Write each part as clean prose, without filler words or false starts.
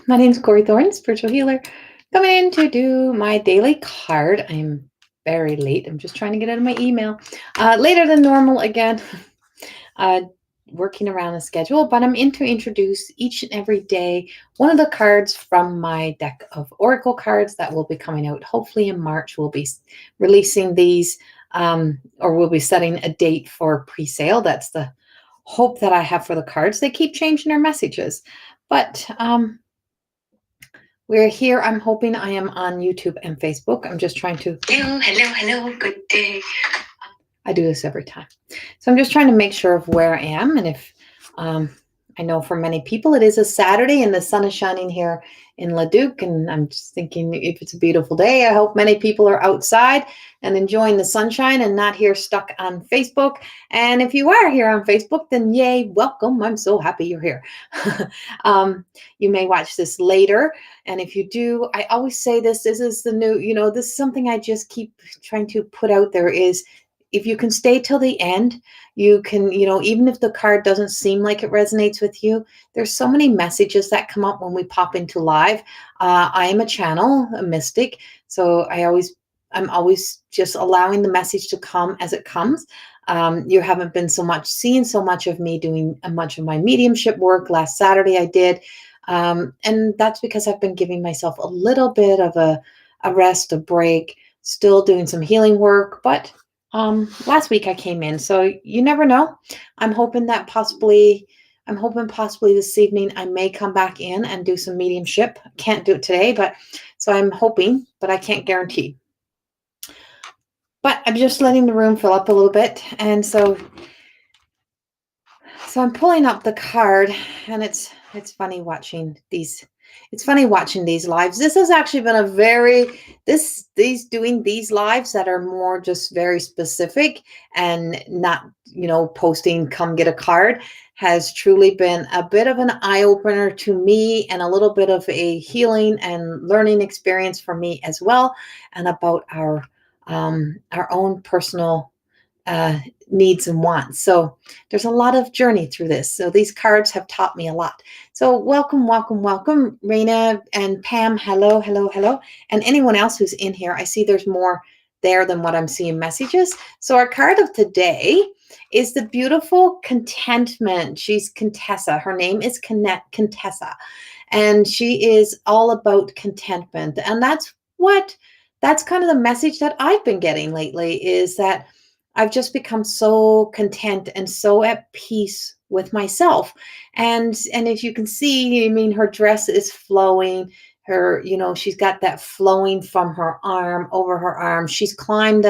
My name's Corey Thorne, spiritual healer, coming in to do my daily card. I'm very late. I'm just trying to get out of my email. Later than normal again, uh, working around a schedule, but I'm in to introduce each and every day one of the cards from my deck of Oracle cards that will be coming out hopefully in March. We'll be releasing these, or we'll be setting a date for pre sale. That's the hope that I have for the cards. They keep changing their messages, but we're here. I'm hoping I am on YouTube and Facebook. I'm just trying to, hello, good day. I do this every time. So I'm just trying to make sure of where I am. And if I know for many people it is a Saturday and the sun is shining here in Leduc. And I'm just thinking if it's a beautiful day, I hope many people are outside and enjoying the sunshine and not here stuck on Facebook. And if you are here on Facebook, then yay, welcome. I'm so happy you're here. You may watch this later. And if you do, I always say this is the new, this is something I just keep trying to put out there is if you can stay till the end, you can, even if the card doesn't seem like it resonates with you, there's so many messages that come up when we pop into live. I am a channel, a mystic. So I'm always just allowing the message to come as it comes. You haven't been seeing so much of me doing much of my mediumship work. Last Saturday I did. And that's because I've been giving myself a little bit of a rest, a break, still doing some healing work, but last week I came in, so you never know. I'm hoping possibly this evening I may come back in and do some mediumship. Can't do it today, but so I'm hoping, but I can't guarantee. But I'm just letting the room fill up a little bit, and so I'm pulling up the card, and it's funny watching these. It's funny watching these lives. This has actually been doing these lives that are more just very specific and not, posting, come get a card has truly been a bit of an eye opener to me and a little bit of a healing and learning experience for me as well. And about our own personal needs and wants. So there's a lot of journey through this. So these cards have taught me a lot. So welcome, Raina and Pam. Hello. And anyone else who's in here. I see there's more there than what I'm seeing messages. So our card of today is the beautiful Contentment. She's Contessa. Her name is Contessa. And she is all about contentment. And that's kind of the message that I've been getting lately is that I've just become so content and so at peace with myself. And if you can see, her dress is flowing. She's got that flowing from her arm over her arm. She's climbed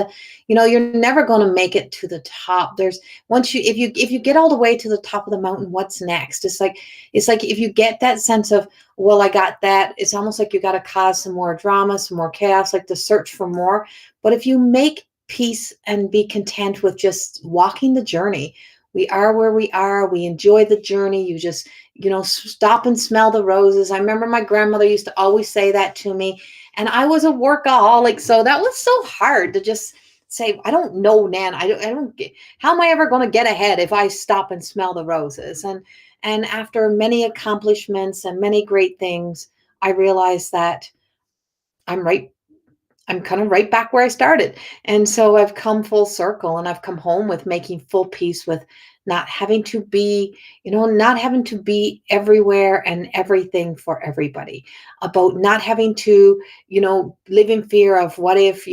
you're never going to make it to the top. If you get all the way to the top of the mountain, what's next? It's like if you get that sense of, well, I got that, it's almost like you got to cause some more drama, some more chaos, like to search for more. But if you make peace and be content with just walking the journey. We are where we are. We enjoy the journey. You just, stop and smell the roses. I remember my grandmother used to always say that to me. And I was a workaholic. So that was so hard to just say, I don't know, Nan. I don't get, how am I ever going to get ahead if I stop and smell the roses? And after many accomplishments and many great things, I realized that I'm kind of right back where I started. And so I've come full circle and I've come home with making full peace with not having to be, everywhere and everything for everybody, about not having to, live in fear of what if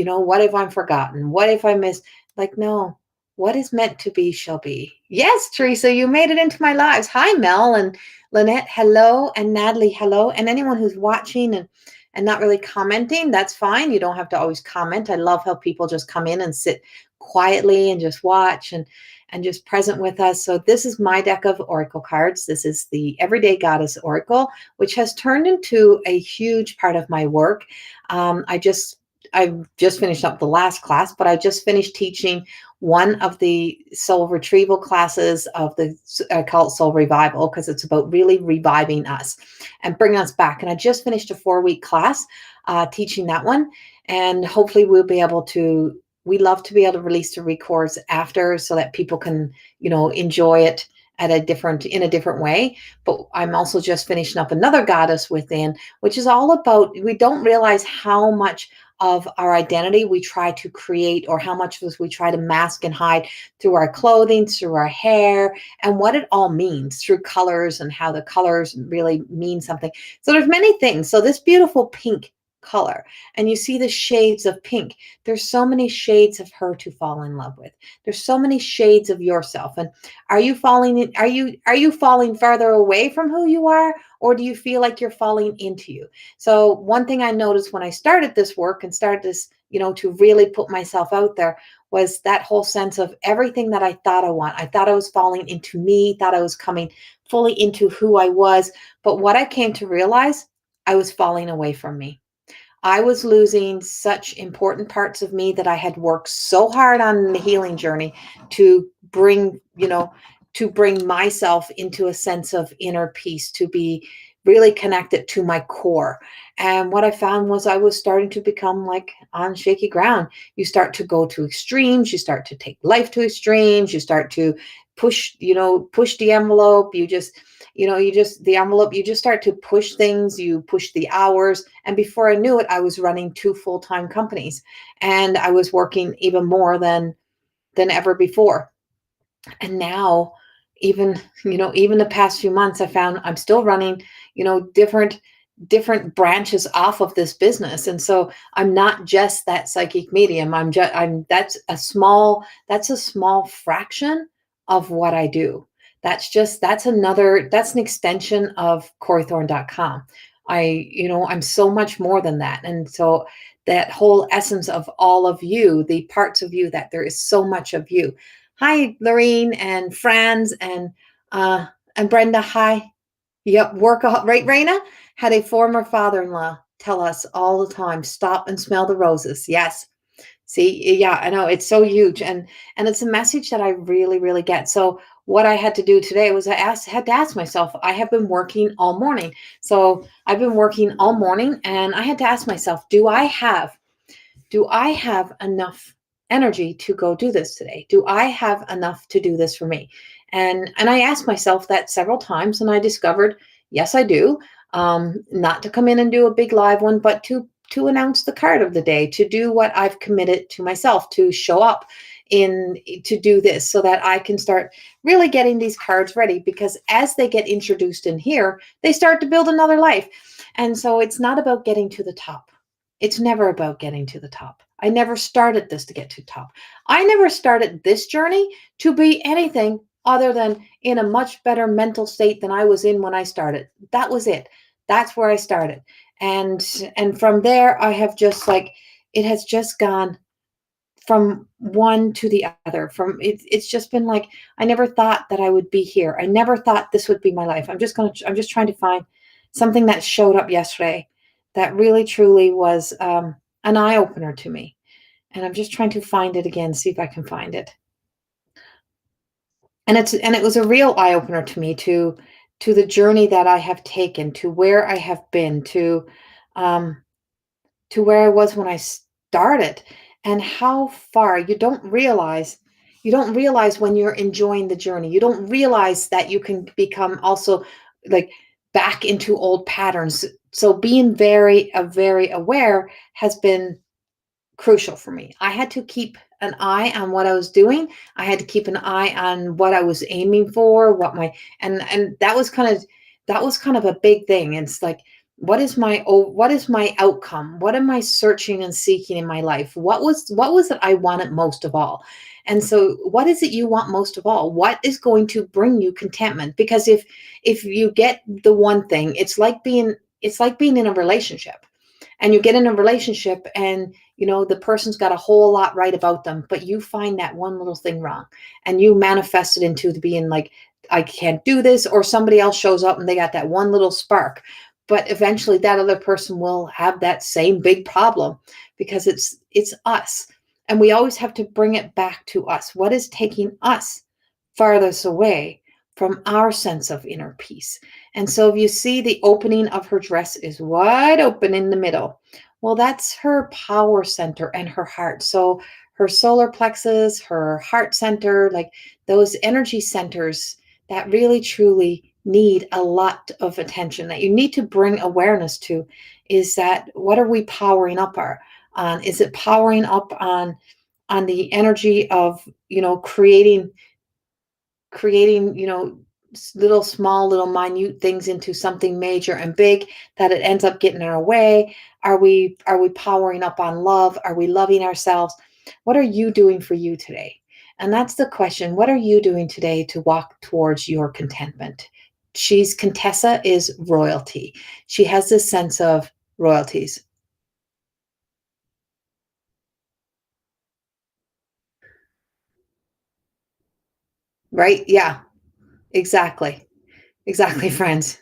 I'm forgotten? What if I miss? Like, no, what is meant to be shall be. Yes, Teresa, you made it into my lives. Hi, Mel and Lynette. Hello. And Natalie. Hello. And anyone who's watching and not really commenting, that's fine. You don't have to always comment. I love how people just come in and sit quietly and just watch and just present with us. So this is my deck of Oracle cards. This is the Everyday Goddess Oracle, which has turned into a huge part of my work. I've just finished up the last class, but I just finished teaching one of the soul retrieval classes of the I call it Soul Revival because it's about really reviving us and bringing us back. And I just finished a 4-week class teaching that one. And hopefully we love to be able to release the records after so that people can, enjoy it at in a different way. But I'm also just finishing up another Goddess Within, which is all about, we don't realize how much of our identity we try to create, or how much of this we try to mask and hide through our clothing, through our hair, and what it all means through colors, and how the colors really mean something. So there's many things. So this beautiful pink color, and you see the shades of pink. There's so many shades of her to fall in love with. There's so many shades of yourself. And are you falling farther away from who you are, or do you feel like you're falling into you? So one thing I noticed when I started this work and started this, to really put myself out there, was that whole sense of everything that I thought I want. I thought I was falling into me, thought I was coming fully into who I was. But what I came to realize, I was falling away from me. I was losing such important parts of me that I had worked so hard on in the healing journey to bring myself into a sense of inner peace, to be really connected to my core. And what I found was I was starting to become like on shaky ground. You start to go to extremes, you start to take life to extremes, you start to push the envelope. The envelope, you just start to push things, you push the hours. And before I knew it, I was running 2 full-time companies, and I was working even more than ever before. And now, even the past few months, I found I'm still running, different branches off of this business. And so I'm not just that psychic medium. That's a small fraction of what I do. That's an extension of CoreyThorne.com. I'm so much more than that. And so that whole essence of all of you, the parts of you, that there is so much of you. Hi, Lorene and Franz and Brenda. Hi. Yep, workaholic. Right, Raina? Had a former father-in-law tell us all the time, stop and smell the roses. Yes. See, yeah, I know, it's so huge. And it's a message that I really, really get. So what I had to do today was had to ask myself, I have been working all morning. So I've been working all morning, and I had to ask myself, do I have enough energy to go do this today? Do I have enough to do this for me? And I asked myself that several times, and I discovered, yes, I do. Not to come in and do a big live one, but to announce the card of the day, to do what I've committed to myself, to show up to do this, so that I can start really getting these cards ready, because as they get introduced in here, they start to build another life. And so it's not about getting to the top. It's never about getting to the top. I never started this to get to the top. I never started this journey to be anything other than in a much better mental state than I was in when I started. That was it. That's where I started. And from there, I have just it has just gone from one to the other. It's just been like, I never thought that I would be here. I never thought this would be my life. I'm just trying to find something that showed up yesterday that really truly was an eye opener to me. And I'm just trying to find it again, see if I can find it. And it was a real eye opener to me, to the journey that I have taken, to where I have been, um, to where I was when I started, and how far. You don't realize when you're enjoying the journey. You don't realize that you can become also like back into old patterns. So being very aware has been crucial for me. I had to keep an eye on what I was doing. I had to keep an eye on what I was aiming for, and that was kind of a big thing. It's like, what is my outcome? What am I searching and seeking in my life? What was it I wanted most of all? And so what is it you want most of all? What is going to bring you contentment? Because if you get the one thing, it's like being in a relationship, and you get in a relationship, and the person's got a whole lot right about them, but you find that one little thing wrong, and you manifest it into being like, I can't do this. Or somebody else shows up and they got that one little spark, but eventually that other person will have that same big problem, because it's us. And we always have to bring it back to us. What is taking us farthest away from our sense of inner peace? And so if you see, the opening of her dress is wide open in the middle. Well, that's her power center and her heart. So her solar plexus, her heart center, like those energy centers, that really truly need a lot of attention, that you need to bring awareness to, is that what are we powering up on? Is it powering up on the energy of, creating, little small, little minute things into something major and big, that it ends up getting in our way? Are we powering up on love? Are we loving ourselves? What are you doing for you today? And that's the question. What are you doing today to walk towards your contentment? Contessa is royalty. She has this sense of royalties, right? Yeah, exactly. Exactly, friends.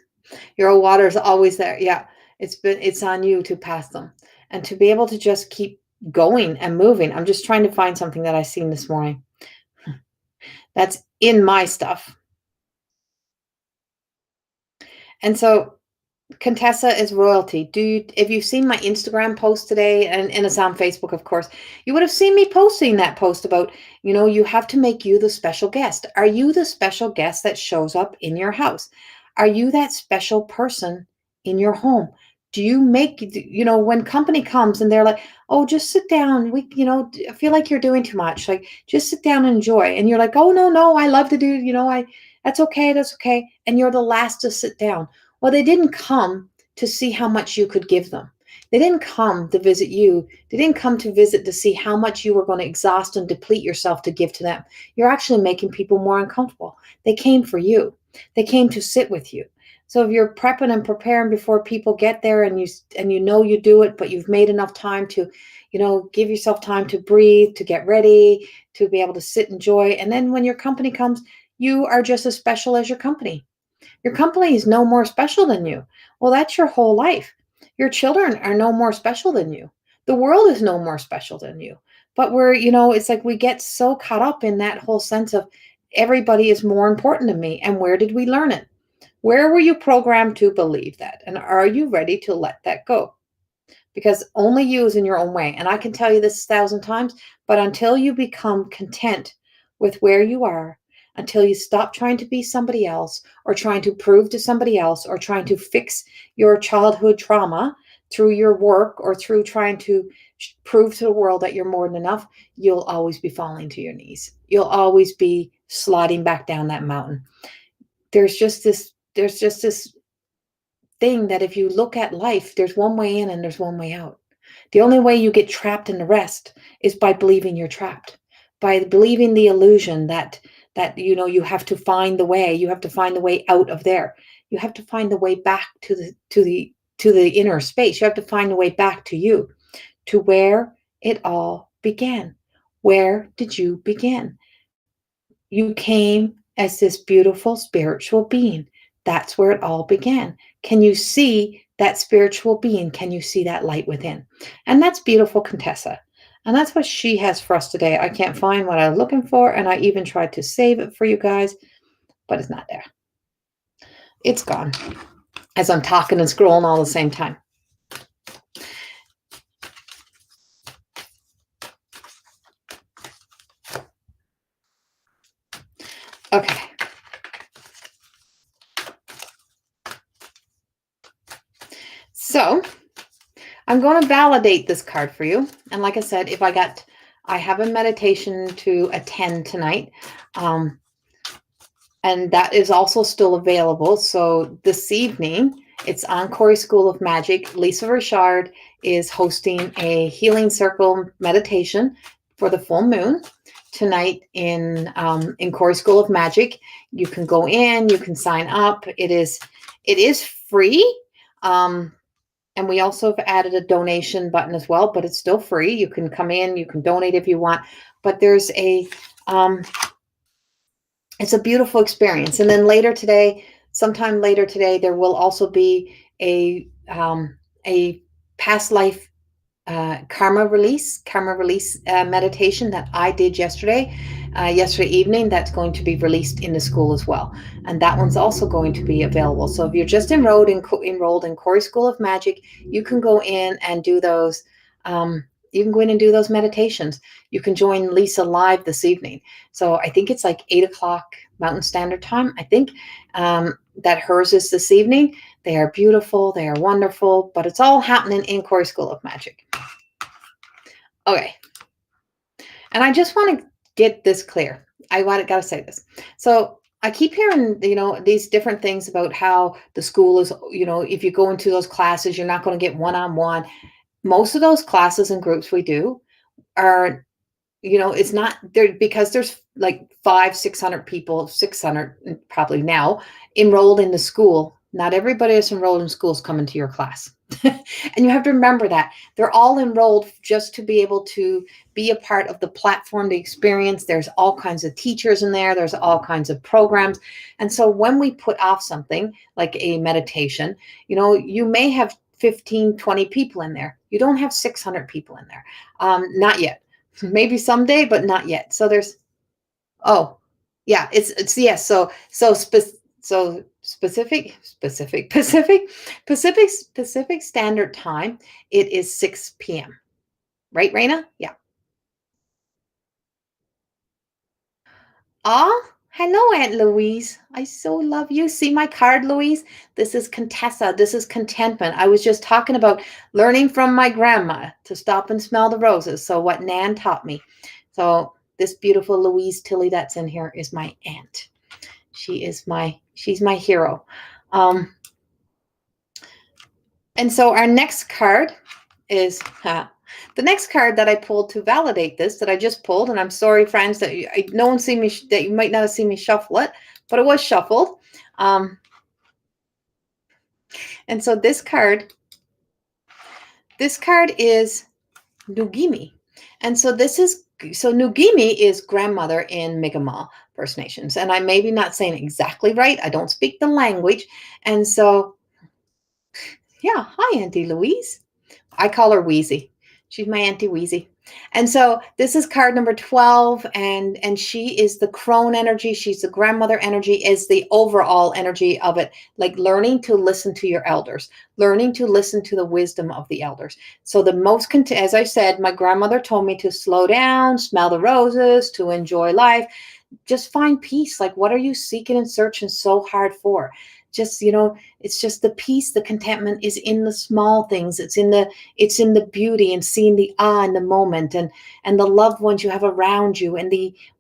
Your water's always there. Yeah. It's on you to pass them and to be able to just keep going and moving. I'm just trying to find something that I seen this morning that's in my stuff. And so Contessa is royalty. If you've seen my Instagram post today, and it's on Facebook, of course, you would have seen me posting that post about, you have to make you the special guest. Are you the special guest that shows up in your house? Are you that special person in your home? Do you make, when company comes and they're like, oh, just sit down. I feel like you're doing too much. Like, just sit down and enjoy. And you're like, oh, no, no, I love to do, that's okay. That's okay. And you're the last to sit down. Well, they didn't come to see how much you could give them. They didn't come to visit you. They didn't come to visit to see how much you were going to exhaust and deplete yourself to give to them. You're actually making people more uncomfortable. They came for you. They came to sit with you. So if you're prepping and preparing before people get there, and you do it, but you've made enough time to, give yourself time to breathe, to get ready, to be able to sit, enjoy, and then when your company comes, you are just as special as your company. Your company is no more special than you. Well, that's your whole life. Your children are no more special than you. The world is no more special than you. But it's like we get so caught up in that whole sense of everybody is more important to me. And where did we learn it? Where were you programmed to believe that? And are you ready to let that go? Because only you is in your own way. And I can tell you this 1,000 times, but until you become content with where you are, until you stop trying to be somebody else or trying to prove to somebody else or trying to fix your childhood trauma through your work or through trying to prove to the world that you're more than enough, you'll always be falling to your knees. You'll always be sliding back down that mountain. There's just this thing that if you look at life, there's one way in and there's one way out. The only way you get trapped in the rest is by believing you're trapped, by believing the illusion that you have to find the way. You have to find the way out of there. You have to find the way back to the inner space. You have to find the way back to you, to where it all began. Where did you begin? You came as this beautiful spiritual being. That's where it all began. Can you see that spiritual being? Can you see that light within? And that's beautiful, Contessa. And that's what she has for us today. I can't find what I was looking for, and I even tried to save it for you guys, but it's not there. It's gone as I'm talking and scrolling all at the same time. Okay. So I'm going to validate this card for you. And like I said, I have a meditation to attend tonight. And that is also still available. So this evening, it's on Corey School of Magic. Lisa Richard is hosting a healing circle meditation for the full moon tonight in Corey School of Magic. You can go in, you can sign up. It is free. And we also have added a donation button as well, but it's still free. You can come in, you can donate if you want, but there's it's a beautiful experience. And then sometime later today, there will also be a past life karma release meditation that I did yesterday evening. That's going to be released in the school as well, and that one's also going to be available. So if you're just enrolled in Corey School of Magic, you can go in and do those You can go in and do those meditations. You can join Lisa live this evening. So I think it's like 8 o'clock Mountain Standard Time. I think that hers is this evening. They are beautiful. They are wonderful, but it's all happening in Corey School of Magic. Okay. And I just want to get this clear. Got to say this. So I keep hearing, these different things about how the school is, if you go into those classes, you're not going to get one-on-one. Most of those classes and groups we do are, it's not there because there's like 600 people, 600 probably now enrolled in the school. Not everybody that's enrolled in school is coming to your class. And you have to remember that they're all enrolled just to be able to be a part of the platform, the experience. There's all kinds of teachers in there. There's all kinds of programs. And so when we put off something like a meditation, you may have 15, 20 people in there. You don't have 600 people in there. Not yet. Maybe someday, but not yet. So there's, oh, yeah, it's yes. So Pacific Standard Time. It is 6 p.m. Right, Raina? Yeah. Hello, Aunt Louise. I so love you. See my card, Louise? This is Contessa. This is contentment. I was just talking about learning from my grandma to stop and smell the roses. So what Nan taught me. So this beautiful Louise Tilly that's in here is my aunt. She's my hero. And so our next card is the next card that I pulled to validate this, that I just pulled, and I'm sorry, friends, that no one see me, that you might not have seen me shuffle it, but it was shuffled. And so this card is Nugimi. And so Nugimi is grandmother in Mi'kmaq First Nations. And I may be not saying it exactly right. I don't speak the language. And so, yeah, hi, Auntie Louise. I call her Wheezy. She's my Auntie Wheezy. And so this is card number 12, and she is the crone energy. She's the grandmother energy, is the overall energy of it, like learning to listen to your elders, learning to listen to the wisdom of the elders. So as I said, my grandmother told me to slow down, smell the roses, to enjoy life, just find peace. Like, what are you seeking and searching so hard for? Just, it's just the peace, the contentment is in the small things. It's in the beauty and seeing the in the moment, and the loved ones you have around you, and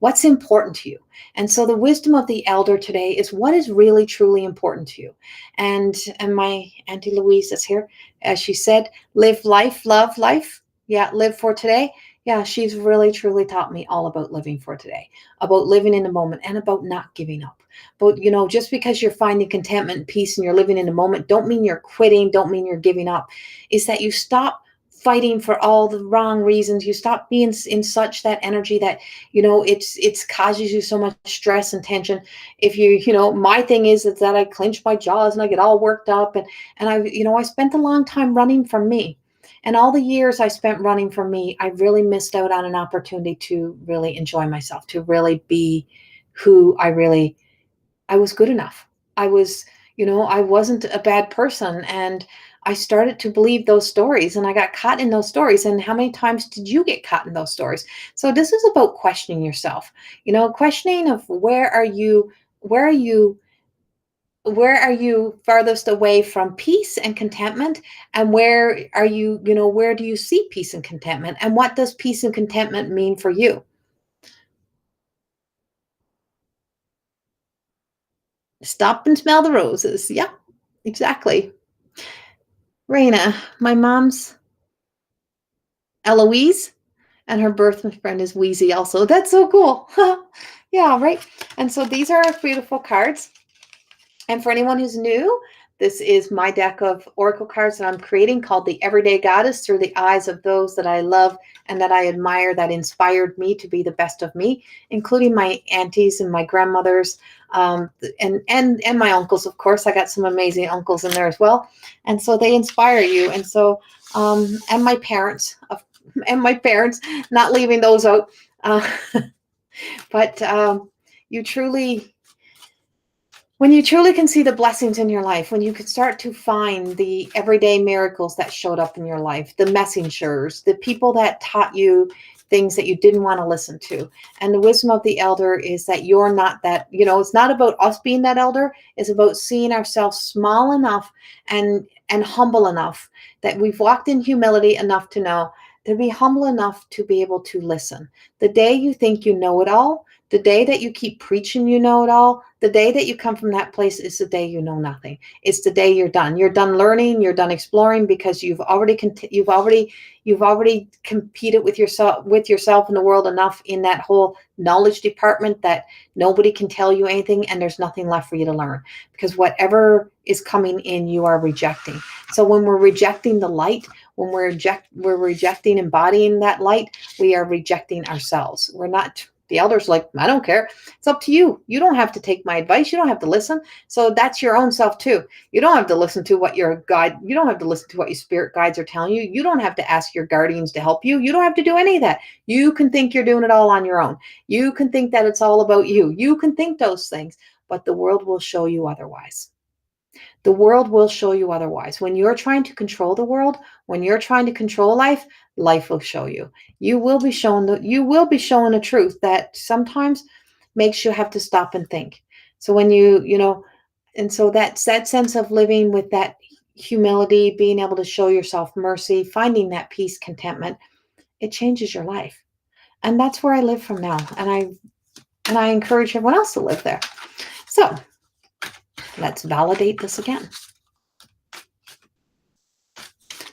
what's important to you. And so the wisdom of the elder today is what is really truly important to you. And my Auntie Louise is here, as she said, live life, love life. Yeah, live for today. Yeah, she's really truly taught me all about living for today, about living in the moment, and about not giving up. But, just because you're finding contentment and peace and you're living in the moment, don't mean you're quitting, don't mean you're giving up. Is that you stop fighting for all the wrong reasons. You stop being in such that energy that, it's causes you so much stress and tension. If my thing is that I clench my jaws and I get all worked up, and I spent a long time running from me. And all the years I spent running from me, I really missed out on an opportunity to really enjoy myself, to really be who I was good enough. I wasn't a bad person. And I started to believe those stories, and I got caught in those stories. And how many times did you get caught in those stories? So this is about questioning yourself, questioning of where are you farthest away from peace and contentment, and where are you, where do you see peace and contentment, and what does peace and contentment mean for you? Stop and smell the roses. Yeah, exactly. Raina, my mom's Eloise, and her birth friend is Wheezy also. That's so cool. Yeah, right. And so these are our beautiful cards. And for anyone who's new, this is my deck of oracle cards that I'm creating, called the Everyday Goddess, through the eyes of those that I love and that I admire, that inspired me to be the best of me, including my aunties and my grandmothers, and my uncles, of course. I got some amazing uncles in there as well. And so they inspire you. And so, and my parents, not leaving those out. But you truly, When you truly can see the blessings in your life, when you can start to find the everyday miracles that showed up in your life, the messengers, the people that taught you things that you didn't want to listen to. And the wisdom of the elder is that you're not that, it's not about us being that elder, it's about seeing ourselves small enough and humble enough that we've walked in humility enough to know to be humble enough to be able to listen. The day you think you know it all, the day that you keep preaching you know it all, the day that you come from that place is the day you know nothing. It's the day you're done. You're done learning, you're done exploring because you've already competed with yourself in the world enough in that whole knowledge department that nobody can tell you anything and there's nothing left for you to learn because whatever is coming in you are rejecting. So when we're rejecting the light, when we're rejecting embodying that light, we are rejecting ourselves. We're not. The elder's like, I don't care. It's up to you. You don't have to take my advice. You don't have to listen. So that's your own self too. You don't have to listen to what your guide, you don't have to listen to what your spirit guides are telling you. You don't have to ask your guardians to help you. You don't have to do any of that. You can think you're doing it all on your own. You can think that it's all about you. You can think those things, but the world will show you otherwise. The world will show you otherwise. When you're trying to control the world, when you're trying to control life, life will show you. You will be shown the truth that sometimes makes you have to stop and think. So when and so that sense of living with that humility, being able to show yourself mercy, finding that peace, contentment, it changes your life. And that's where I live from now. And I encourage everyone else to live there. So let's validate this again.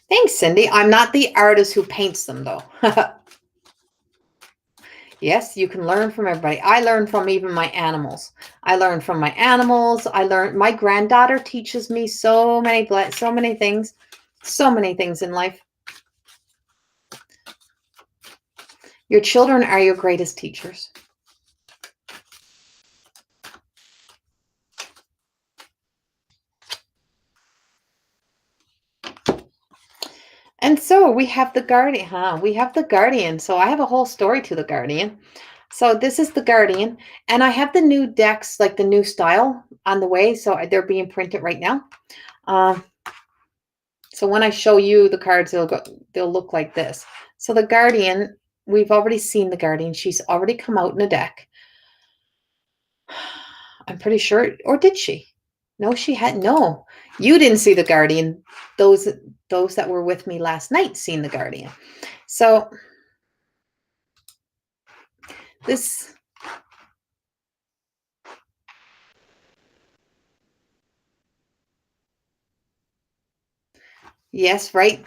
Thanks, Cindy. I'm not the artist who paints them, though. Yes, you can learn from everybody. I learn from even my animals. I learn from my animals. My granddaughter teaches me so many things in life. Your children are your greatest teachers. And so we have the guardian, huh? We have the guardian. So I have a whole story to the guardian. So this is the guardian, and I have the new decks, like the new style on the way. So they're being printed right now. So when I show you the cards, they'll look like this. So the guardian, we've already seen the guardian. She's already come out in a deck. I'm pretty sure, or did she? No, she had no. You didn't see the guardian. Those that were with me last night seen the guardian. So this, yes, right.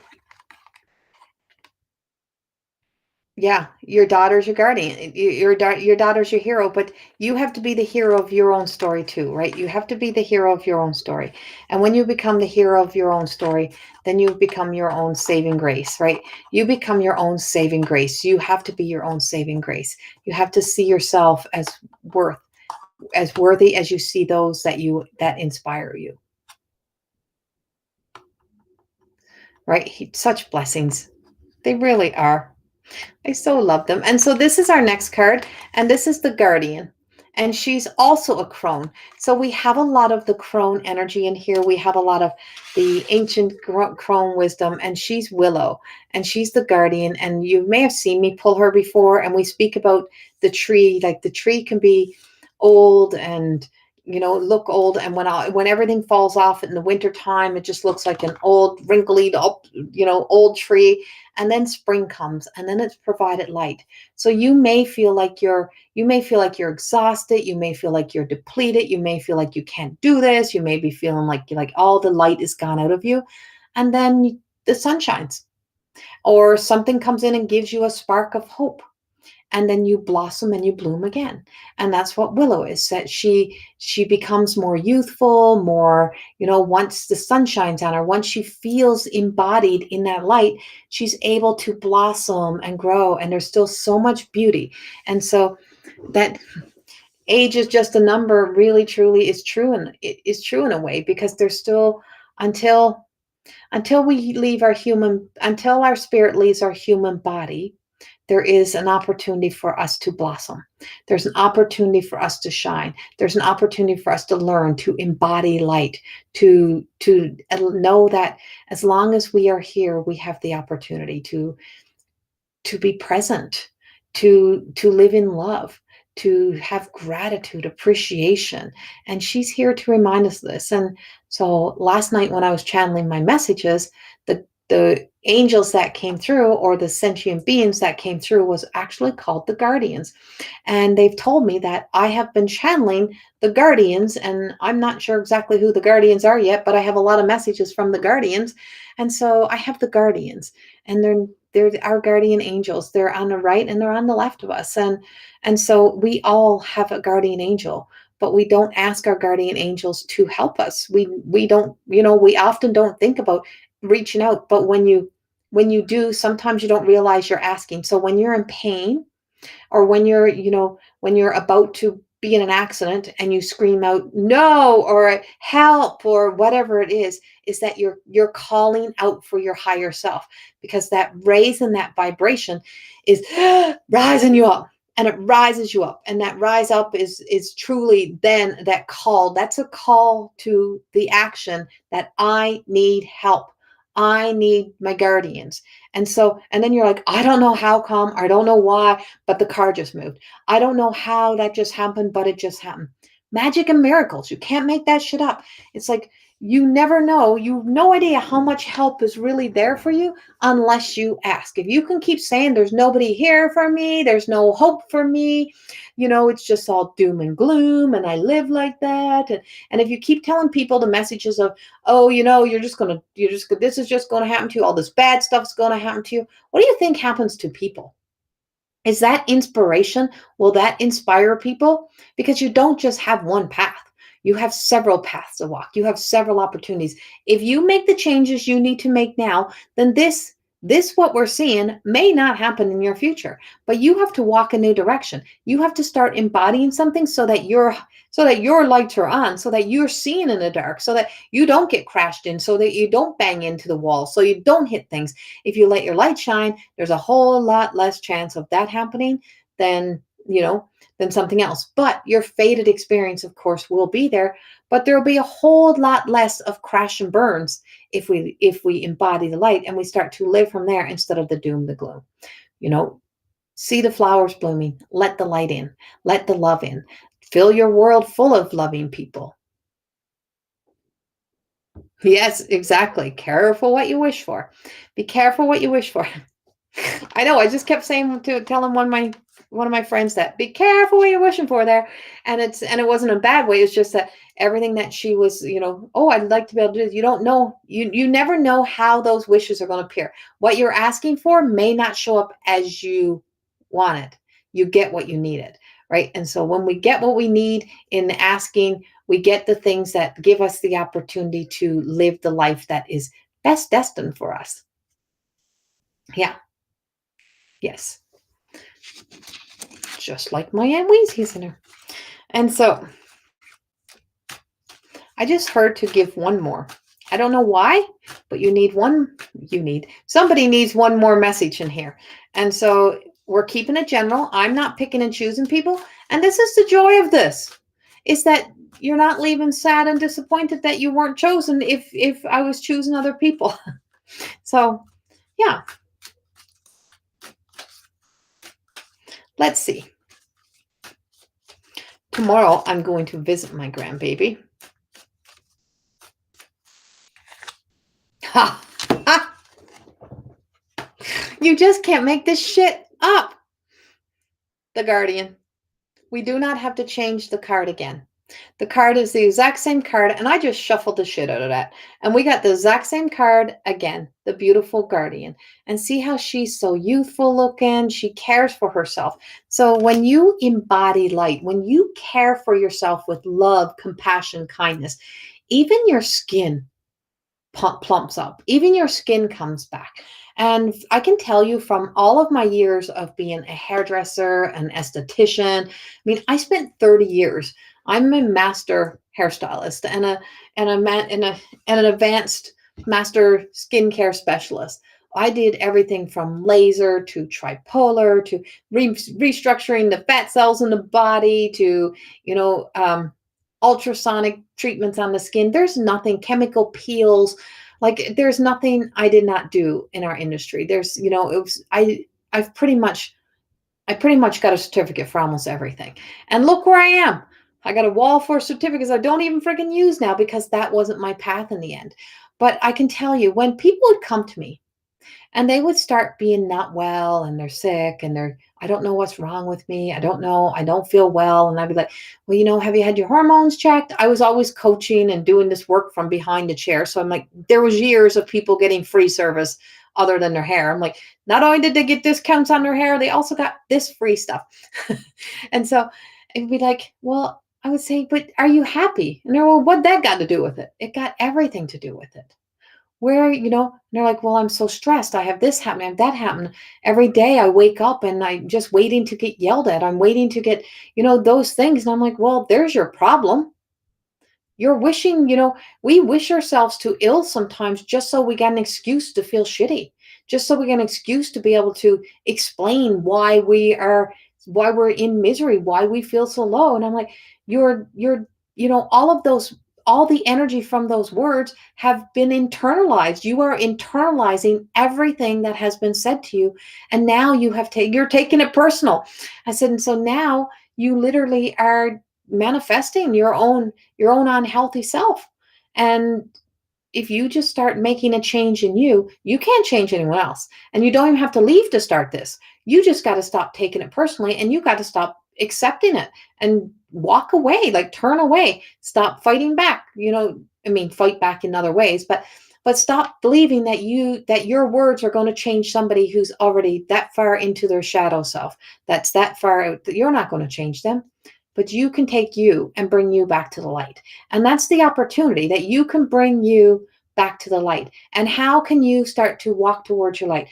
Yeah, your daughter's your guardian. Your daughter's your hero, but you have to be the hero of your own story too, right? You have to be the hero of your own story. And when you become the hero of your own story, then you become your own saving grace, right? You become your own saving grace. You have to be your own saving grace. You have to see yourself as worthy as you see those that inspire you. Right? Such blessings. They really are. I so love them. And so this is our next card, and this is the Guardian. And she's also a crone. So we have a lot of the crone energy in here. We have a lot of the ancient crone wisdom, and she's Willow, and she's the Guardian. And you may have seen me pull her before, and we speak about the tree. Like the tree can be old and look old, and when everything falls off in the winter time, it just looks like an old wrinkly up old tree. And then spring comes, and then it's provided light. So you may feel like you're exhausted, you may feel like you're depleted, you may feel like you can't do this, you may be feeling like all the light is gone out of you. And then the sun shines, or something comes in and gives you a spark of hope, and then you blossom and you bloom again. And that's what Willow is, that she becomes more youthful, more, once the sun shines on her, once she feels embodied in that light, she's able to blossom and grow, and there's still so much beauty. And so that age is just a number really truly is true, and it is true in a way, because there's still, until our spirit leaves our human body, there is an opportunity for us to blossom. There's an opportunity for us to shine. There's an opportunity for us to learn, to embody light, to know that as long as we are here, we have the opportunity to be present, to live in love, to have gratitude, appreciation. And she's here to remind us of this. And so last night when I was channeling my messages, the angels that came through, or the sentient beings that came through, was actually called the guardians. And they've told me that I have been channeling the guardians, and I'm not sure exactly who the guardians are yet, but I have a lot of messages from the guardians. And so I have the guardians, and they're our guardian angels. They're on the right and they're on the left of us. And so we all have a guardian angel, but we don't ask our guardian angels to help us. We don't, we often don't think about reaching out, but when you do, sometimes you don't realize you're asking. So when you're in pain, or when you're about to be in an accident and you scream out no, or help, or whatever it is that you're calling out for your higher self, because that raise and that vibration is rising you up, and it rises you up, and that rise up is truly then that call. That's a call to the action that I need help. I need my guardians. And then you're like, I don't know how come, I don't know why, but the car just moved. I don't know how that just happened, but it just happened. Magic and miracles. You can't make that shit up. It's like, you never know. You have no idea how much help is really there for you unless you ask. If you can keep saying there's nobody here for me, there's no hope for me, it's just all doom and gloom, and I live like that. And if you keep telling people the messages of, oh, this is just gonna happen to you, all this bad stuff's gonna happen to you, what do you think happens to people? Is that inspiration? Will that inspire people? Because you don't just have one path. You have several paths to walk. You have several opportunities. If you make the changes you need to make now, then this what we're seeing may not happen in your future. But you have to walk a new direction. You have to start embodying something so that your lights are on, so that you're seeing in the dark, so that you don't get crashed in, so that you don't bang into the wall, so you don't hit things. If you let your light shine, there's a whole lot less chance of that happening than, than something else. But your faded experience, of course, will be there, but there'll be a whole lot less of crash and burns if we embody the light and we start to live from there instead of the doom, the gloom. See the flowers blooming, let the light in, let the love in, fill your world full of loving people. Yes, exactly. Careful what you wish for. Be careful what you wish for. I know. I just kept telling one of my friends that, be careful what you're wishing for there, and it wasn't a bad way. It's just that everything that she was, oh, I'd like to be able to do. You don't know. You never know how those wishes are going to appear. What you're asking for may not show up as you want it. You get what you needed, right? And so when we get what we need in asking, we get the things that give us the opportunity to live the life that is best destined for us. Yeah. Yes. Just like my Aunt Weezy's in her. And so I just heard to give one more. I don't know why, but somebody needs one more message in here. And so we're keeping it general. I'm not picking and choosing people. And this is the joy of this, is that you're not leaving sad and disappointed that you weren't chosen if I was choosing other people. So, yeah. Let's see. Tomorrow, I'm going to visit my grandbaby. Ha! Ha! You just can't make this shit up. The Guardian. We do not have to change the card again. The card is the exact same card, and I just shuffled the shit out of that. And we got the exact same card again, the beautiful Guardian. And see how she's so youthful looking. She cares for herself. So when you embody light, when you care for yourself with love, compassion, kindness, even your skin plumps up. Even your skin comes back. And I can tell you from all of my years of being a hairdresser, an esthetician, I mean, I spent 30 years. I'm a master hairstylist and an advanced master skincare specialist. I did everything from laser to tripolar to restructuring the fat cells in the body to, you know, ultrasonic treatments on the skin. There's nothing, chemical peels. Like there's nothing I did not do in our industry. There's, you know, it was, I've I pretty much got a certificate for almost everything. And look where I am. I got a wall full of certificates I don't even freaking use now because that wasn't my path in the end. But I can tell you, when people would come to me and they would start being not well and they're sick and I don't know what's wrong with me. I don't know. I don't feel well. And I'd be like, well, you know, have you had your hormones checked? I was always coaching and doing this work from behind the chair. So I'm like, there was years of people getting free service other than their hair. I'm like, not only did they get discounts on their hair, they also got this free stuff. And so it'd be like, well, I would say, but are you happy? And they're, well, what that got to do with it? It got everything to do with it. Where, you know, and they're like, well, I'm so stressed. I have this happen, I have that happen. Every day I wake up and I'm just waiting to get yelled at. I'm waiting to get, you know, those things. And I'm like, well, there's your problem. You're wishing, you know, we wish ourselves to ill sometimes just so we got an excuse to feel shitty, just so we get an excuse to be able to explain why we're in misery, why we feel so low. And I'm like, you know, all of those, all the energy from those words have been internalized. You are internalizing everything that has been said to you. And now you're taking it personal. I said, and so now you literally are manifesting your own unhealthy self. And if you just start making a change in you, you can't change anyone else. And you don't even have to leave to start this. You just got to stop taking it personally and you got to stop accepting it and walk away, like turn away, stop fighting back. You know, I mean, fight back in other ways, but stop believing that your words are going to change somebody who's already that far into their shadow self. That's that far out that you're not going to change them, but you can take you and bring you back to the light. And that's the opportunity that you can bring you back to the light. And how can you start to walk towards your light?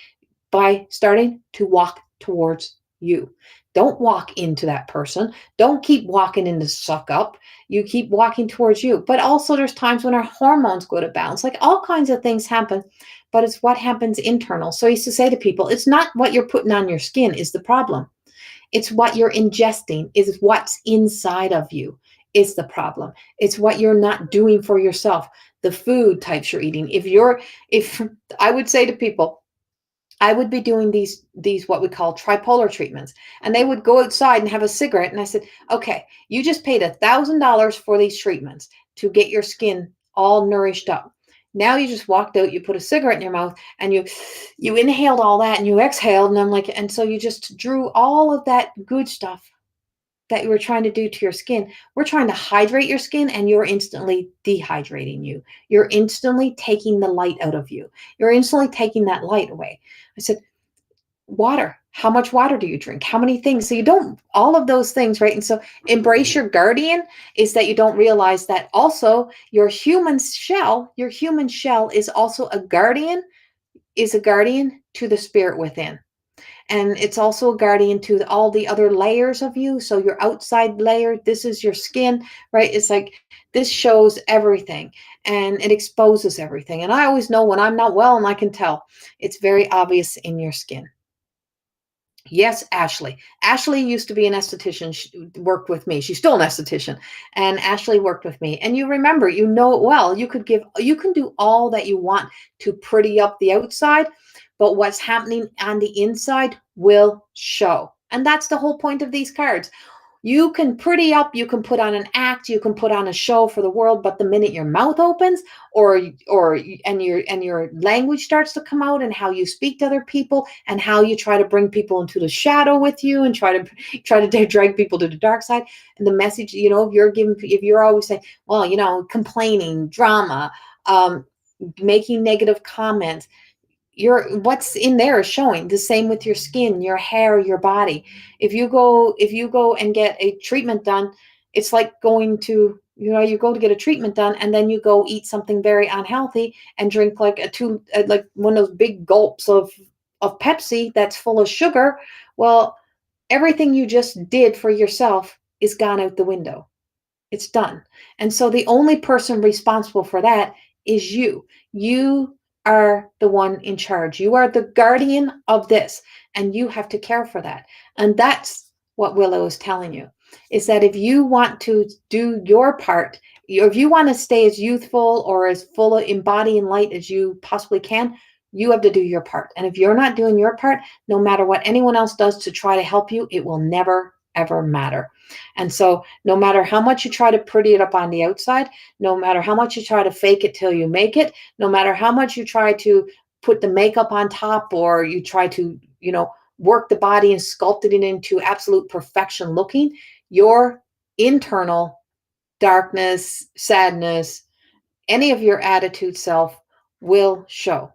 By starting to walk towards you. Don't walk into that person. Don't keep walking into suck up. You keep walking towards you. But also there's times when our hormones go to balance. Like all kinds of things happen, but it's what happens internal. So I used to say to people, it's not what you're putting on your skin is the problem. It's what you're ingesting, is what's inside of you is the problem. It's what you're not doing for yourself. The food types you're eating. If I would say to people, I would be doing these what we call tripolar treatments, and they would go outside and have a cigarette. And I said, okay, you just paid $1,000 for these treatments to get your skin all nourished up. Now you just walked out, you put a cigarette in your mouth, and you inhaled all that, and you exhaled, and I'm like, and so you just drew all of that good stuff that you were trying to do to your skin. We're trying to hydrate your skin, and you're instantly dehydrating you. You're instantly taking the light out of you. You're instantly taking that light away. I said, water. How much water do you drink? How many things? So you don't, all of those things, right? And so embrace your guardian is that you don't realize that also your human shell is also is a guardian to the spirit within. And it's also a guardian to all the other layers of you. So your outside layer, this is your skin, right? It's like this shows everything and it exposes everything. And I always know when I'm not well and I can tell. It's very obvious in your skin. Yes, Ashley. Ashley used to be an esthetician. She worked with me. She's still an esthetician. And Ashley worked with me. And you remember, you know it well. You can do all that you want to pretty up the outside, but what's happening on the inside will show. And that's the whole point of these cards. You can pretty up, you can put on an act, you can put on a show for the world, but the minute your mouth opens and your language starts to come out and how you speak to other people and how you try to bring people into the shadow with you and try to drag people to the dark side, and the message, you know, if you're always saying, well, you know, complaining, drama, making negative comments, what's in there is showing. The same with your skin, your hair, your body. If you go and get a treatment done, it's like going to, you know, you go to get a treatment done and then you go eat something very unhealthy and drink like like one of those big gulps of Pepsi that's full of sugar. Well, everything you just did for yourself is gone out the window. It's done. And so the only person responsible for that is you. You are the one in charge. You are the guardian of this, and you have to care for that. And that's what Willow is telling you, is that if you want to do your part, if you want to stay as youthful or as full in body and light as you possibly can, you have to do your part. And if you're not doing your part, no matter what anyone else does to try to help you, it will never, ever matter. And so no matter how much you try to pretty it up on the outside, no matter how much you try to fake it till you make it, no matter how much you try to put the makeup on top, or you try to, work the body and sculpt it into absolute perfection looking, your internal darkness, sadness, any of your attitude self will show.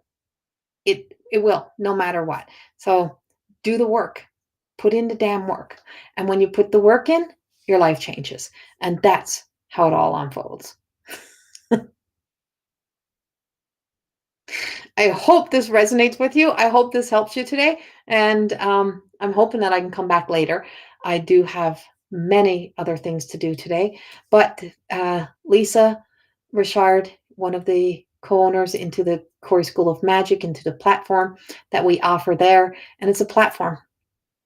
It will, no matter what. So do the work. Put in the damn work. And when you put the work in, your life changes. And that's how it all unfolds. I hope this resonates with you. I hope this helps you today. And I'm hoping that I can come back later. I do have many other things to do today. But Lisa Richard, one of the co-owners into the Corey School of Magic, into the platform that we offer there. And it's a platform.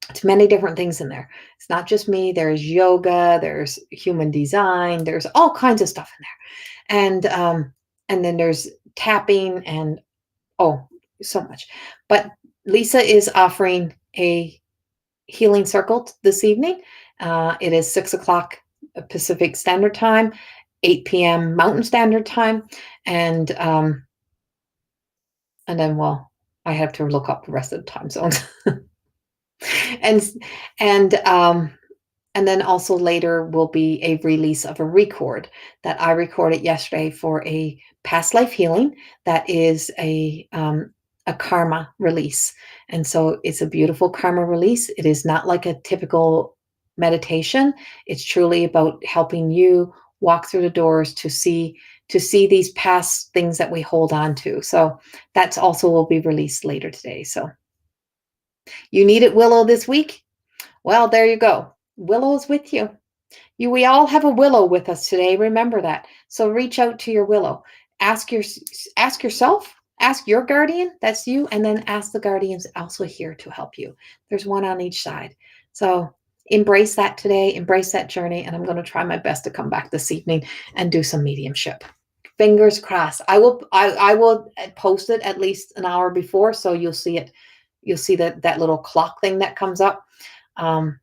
It's many different things in there. It's not just me. There's yoga, there's human design, there's all kinds of stuff in there. And then there's tapping and so much. But Lisa is offering a healing circle this evening. It is 6 o'clock Pacific Standard Time, 8 p.m. Mountain Standard Time, and then I have to look up the rest of the time zones. and and then also later will be a release of a record that I recorded yesterday for a past life healing. That is a karma release. And so it's a beautiful karma release. It is not like a typical meditation. It's truly about helping you walk through the doors to see these past things that we hold on to. So that's also will be released later today. So you needed Willow this week? Well, there you go. Willow's with you. We all have a Willow with us today. Remember that. So reach out to your Willow. Ask yourself, ask your guardian, that's you, and then ask the guardians also here to help you. There's one on each side. So embrace that today, embrace that journey, and I'm going to try my best to come back this evening and do some mediumship. Fingers crossed. I will post it at least an hour before, so you'll see it. You'll see that little clock thing that comes up.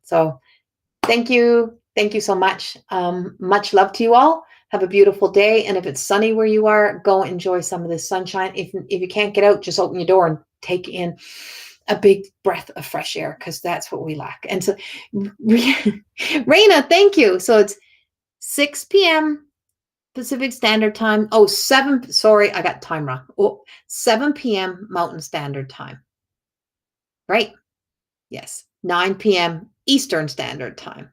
So thank you so much. Much love to you all. Have a beautiful day. And if it's sunny where you are, go enjoy some of this sunshine. If you can't get out, just open your door and take in a big breath of fresh air, because that's what we lack. And so, Raina, thank you. So it's 6 p.m. Pacific Standard Time. Oh, 7. Sorry, I got time wrong. 7 p.m. Mountain Standard Time. Right? Yes. 9 p.m. Eastern Standard Time.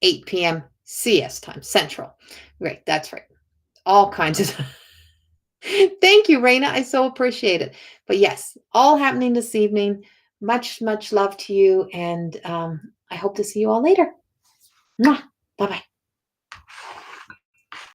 8 p.m. CS time, Central. Right, that's right. All kinds of Thank you, Raina. I so appreciate it. But yes, all happening this evening. Much, much love to you. And I hope to see you all later. Bye-bye.